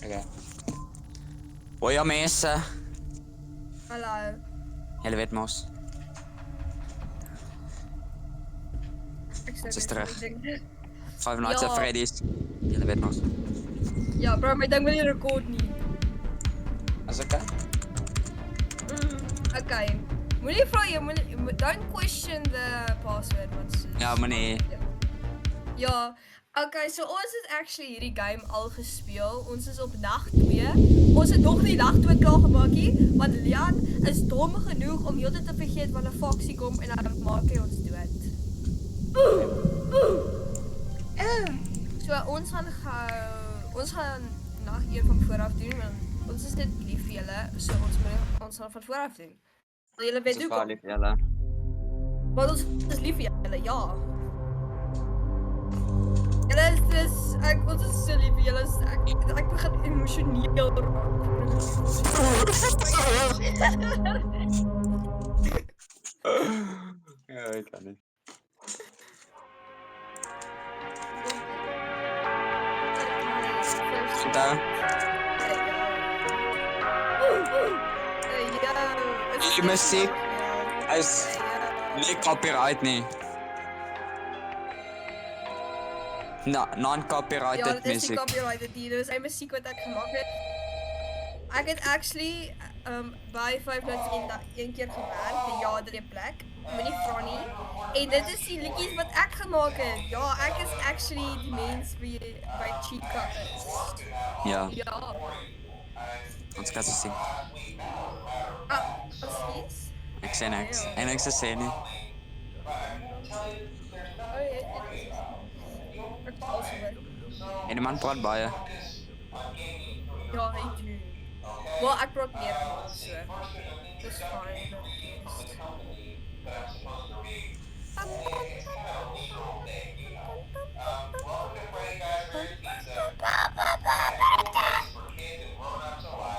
Okay. Hoi mense. Hallo. Julle weet mos. Ek sê Ons is net terug. die ding. Five Nights at Ja. Freddy's. Julle weet mos. Ja, bro, my ding wil nie rekord nie. Is okay? Okay. Moenie vra jy don't question the password wat Ja, moenie. Ja. Okay, so ons het actually hierdie game al gespeel. Ons is op nag 2. Ons het nog nie nag 2 klaar gemaak nie, want Lian is dom genoeg om heeltyd te vergeet wanneer Foxy kom en dan maak hy ons dood. So ons gaan nag 1 van vooraf doen want ons is net lief vir julle, so ons gaan van vooraf doen. Wil julle weet hoekom? Lief julle. Want ons is lief vir julle, ja. Ons is so lief vir julle. Ek begin emosioneel Ja, ek kan nie. Daar. Die musiek is nie copyright nie. Non-copyrighted music. Ja, dit is music. copyrighted nie. Dit is musiek wat ek gemaak het. Ek het actually by 5 Nights een keer gewerk, die Jadre plek. Moenie vra nie. En dit is die liedjies wat ek gemaak het. Ja, ek is actually die mens wie by Chica is. Ja. Ja. Ons kan se sien. Presies. Ek sê niks. En ek sê nie. En die man praat baie. Ja, hy doen. Maar ek praat meer so. Dis fine.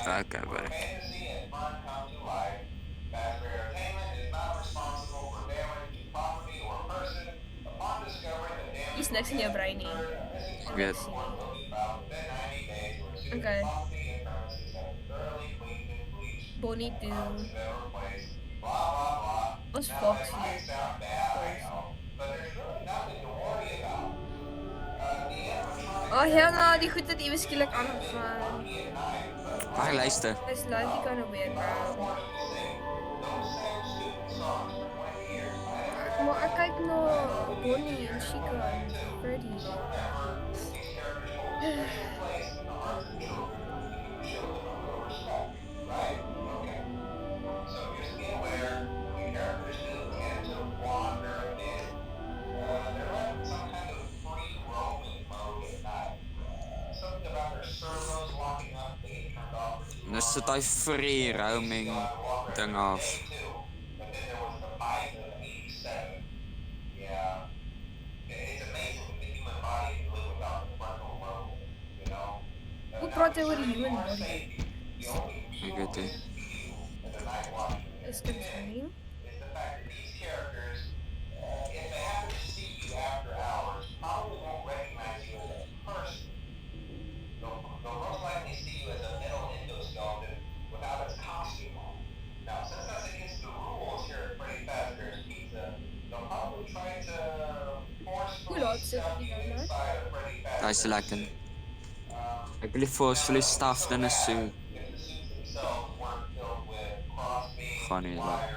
Okay, buddy. Is niks in jou brein nie. Ek weet. Okay. Bonnie doen. Ons Foxy. Oh Helena, die goed het ewe skielik aangegaan. Maar luister. Dis life kind of weird, bro. Maar ek kyk na Bonnie en Chica en Freddy. Dus sit hy free roaming ding af. Hoe praat jy oor die human body? Ek weet nie. Is dit fyn? Hoe laat sit jy nou? Hy is lekker. Ek wil die forcefully stuffed in 'n suit. Gaan nie laat.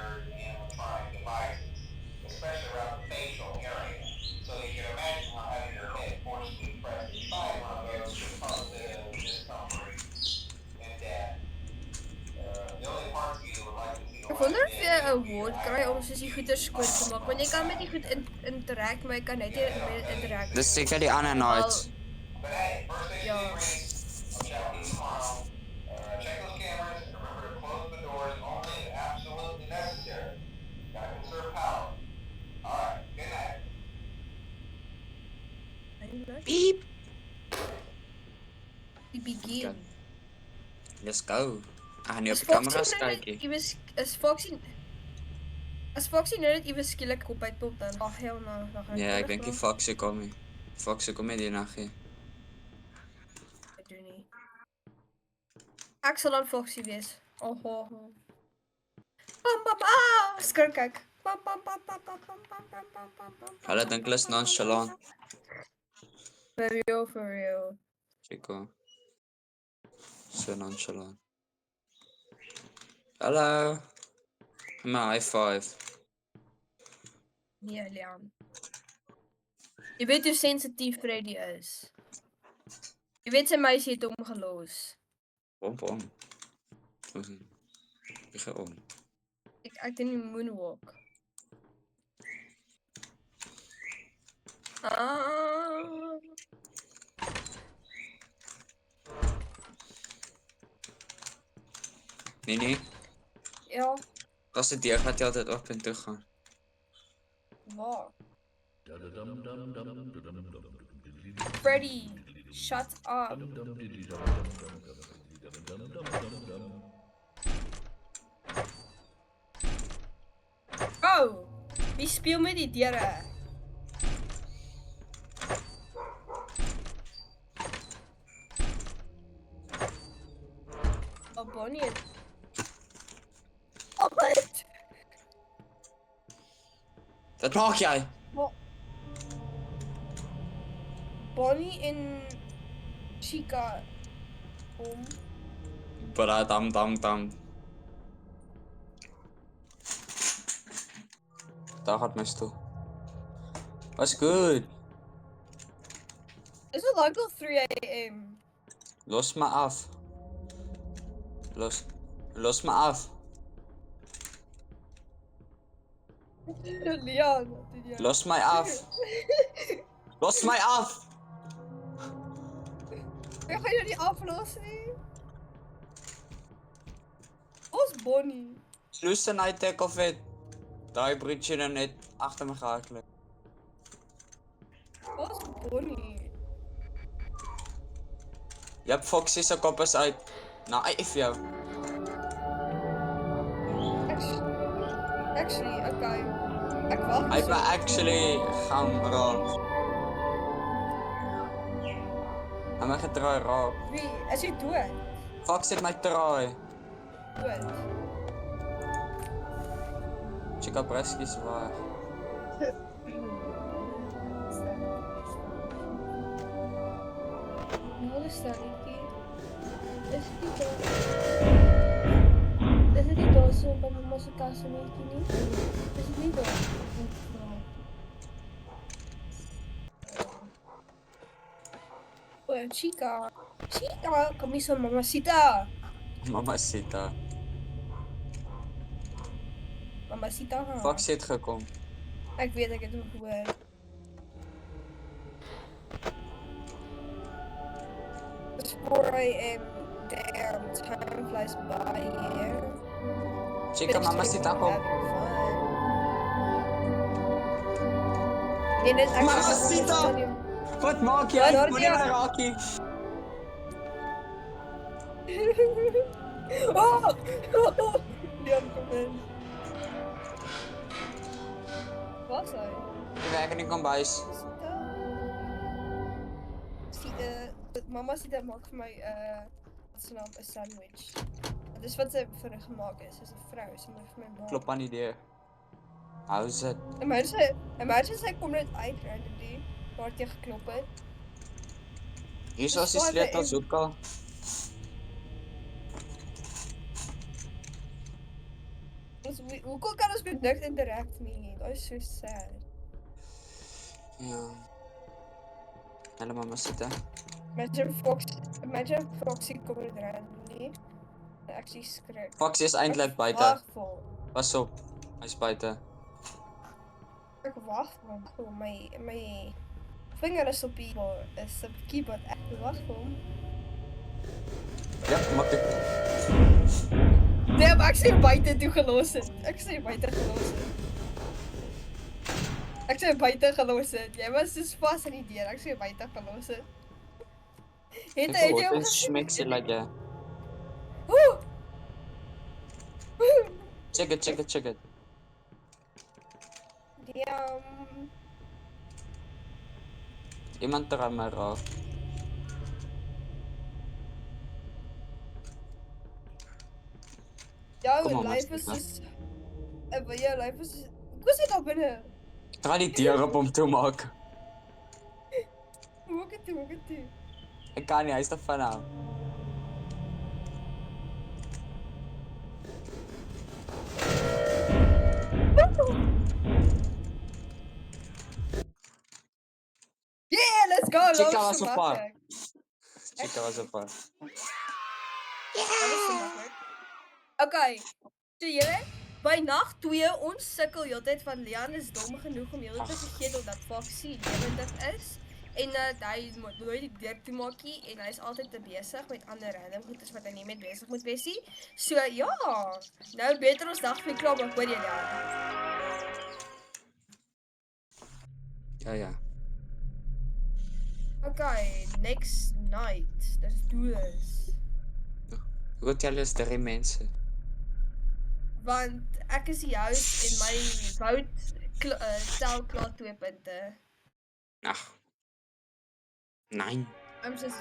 Ek wonder of jy 'n award kry om soos die goeie skoon te maak, want jy kan met die goed interact, maar jy kan net nie met interact. Dis seker die ander nights. Ja. Beep. Die begin. Let's go. Ek gaan nie op die kameras kyk nie. Is Foxy nou net iewes skielik op uitpop dan? Ag hel nou, dan gaan Ja, ek dink die Foxy kom nie. Foxy kom nie die nag nie. Ek doen nie. Ek sal dan Foxy wees. Oho. Pam pam ah, skrik ek. Pam pam pam pam pam pam pam pam pam pam pam. Hulle dink hulle is nonchalant. For real, for real. Chico. So nonchalant. Hallo. My high five. Nee, Leon. Jy weet hoe sensitief Freddy is. Jy weet sy meisie het hom gelos. Pom. Ek gaan om. Ek doen die moonwalk. Ah. Nee. Ja, Dat is 'n deur wat jy altyd op en toe gaan. waar? Freddy, shut up. Oh, wie speel met die deure? Oh, Bonnie het... Oh, wat? Wat maak jy? Bonnie en Chica om. Dam. Daar gaat my stoel. Was good. Is it like al 3 AM? Los my af. Los my af. Leon, wat doen jy? Los my af. Los my af. Ek gaan jou nie aflos nie. Ons Bonnie. Loose en hy tek of het. Daai broodjie nou net agter my gehardloop. Ons Bonnie. Jep, Foxy se kop is uit. Nou, vir jou. Actually, okay. Ek wag. Hy het my actually gaan raak. Hy het my gedraai raak. Wie? Is jy dood? Foxy het my traai. Dood. Chica Breskies waar. Nou is daar nie. Is dit daar? Is dit nie daar so by mamma se tas netjie nie? Is dit nie daar? Oh, Chica. Chica, kom hier so mamacita. Mamacita. Mamacita. Foxy het gekom. Ek weet ek het hom gehoor. It's 4 AM. Damn, time flies by here. Chica, mamacita kom. En dit ek Mamacita! Wat maak jy? Ja, Moenie my raakie. Oh! Leon kom in. Wat hy? Ek werk in die kombuis. Mama sê dat maak vir my wat se naam 'n sandwich. Dit is wat sy vir my gemaak het. Sy's 'n vrou, sy maak vir my maak. Klop aan die deur. How's it? Imagine sy kom net uit randomly waar jy geklop het. Hier is die sleutels ook al. Hoekom kan ons met niks interact nie? Dit is so sad. Ja. Hallo mamacita. Imagine Foxy kom net randomly. Ek actually skrik. Foxy is eintlik buite. Wagvol. Pas op. Hy's buite. Ek wag vir hom. My vinger is op die keyboard. Ek wag vir hom. Ja, maak dit. Nee, maar ek sê buite toe gelos het. Ek sê buite gelos het. Jy was so vas in die deur. Ek sê buite gelos het. Het jy Dit hom is smeksie like ja. Woe! Check it. Iemand draai my raak. Jou Kom maar, lyf is Mastika. soos... Jou lyf is soos... Hoe is dit daar binne? Ek gaan die deur op hom toe maak. Maak het toe. Ek kan nie, hy is te van hom. Yeah, let's go! Chica Dat was so op pad. maklik. Chica was op pad. Dat is so maklik. Okay, so julle, by nag 2, ons sukkel heeltyd van Leon is dom genoeg om heeltyd te vergeet dat Foxy lewendig is. En dat hy nooit die deur toe maak nie en hy is altyd te besig met ander random goeders wat hy nie met besig moet wees nie. So ja, nou beter ons dag vir klaar maak, hoor jy dan? Ja. Okay, next night. Let's do this. Hoe tel is 3 mense? Want ek is die host en my vote tel klaar 2 punte. Ag. 9. I'm just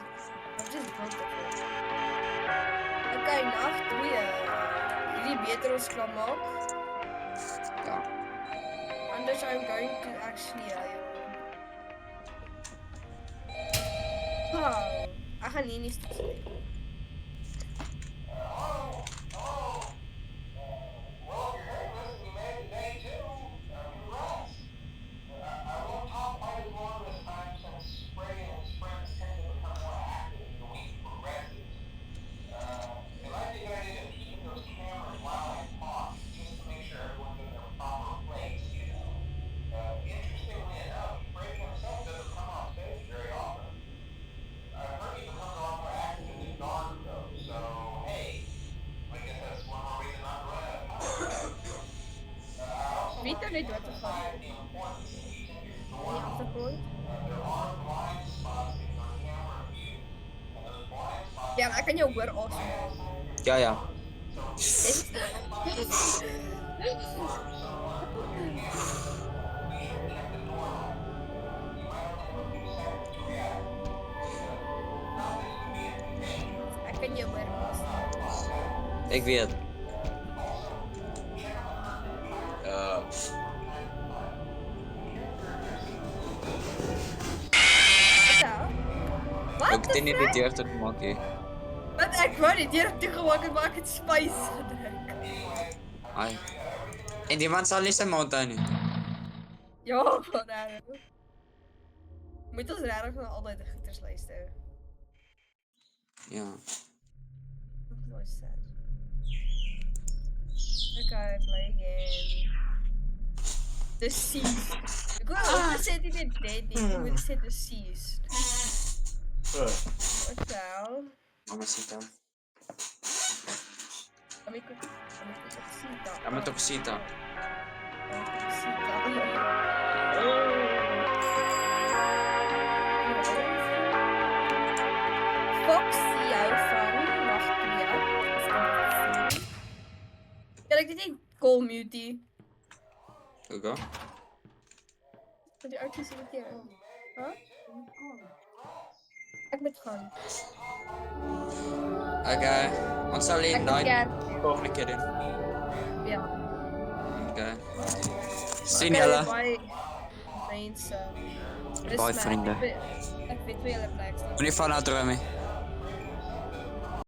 broke. Okay, nag 2. Hierdie beter ons klaar maak. Ja. Anders I'm going to actually ek gaan nie sê. Wie het net dood gegaan? Die agtergrond? Ja, ek kan jou hoor asem. Ja. Ek kan jou hoor asem. Ek weet. Wat? Ek het nie die deur toe gemaak nie. Wat ek wou die deur toe gemaak het, maar ek het spice gedruk. Ai. En die man sal nie sy mond hou nie. Ja, man. Moet ons regtig van altyd die goeters luister. Ja. Mooi sad. Okay, play again. Deceased. Ek wou sê dit is dead nie, ek moet sê deceased. Wat nou? Mamacita. Amigo. Kami toksita. Foxy hou van nag 2. Kan ek dit nie call mute? Oké. Wat die oudjies hier keer. Huh? Ek moet gaan. Okay. Ons sal die night volgende keer doen. Ja. Okay. Sien julle. Bye mense. Bye vriende. Ek weet wie julle plek staan. Moenie van nou droom nie.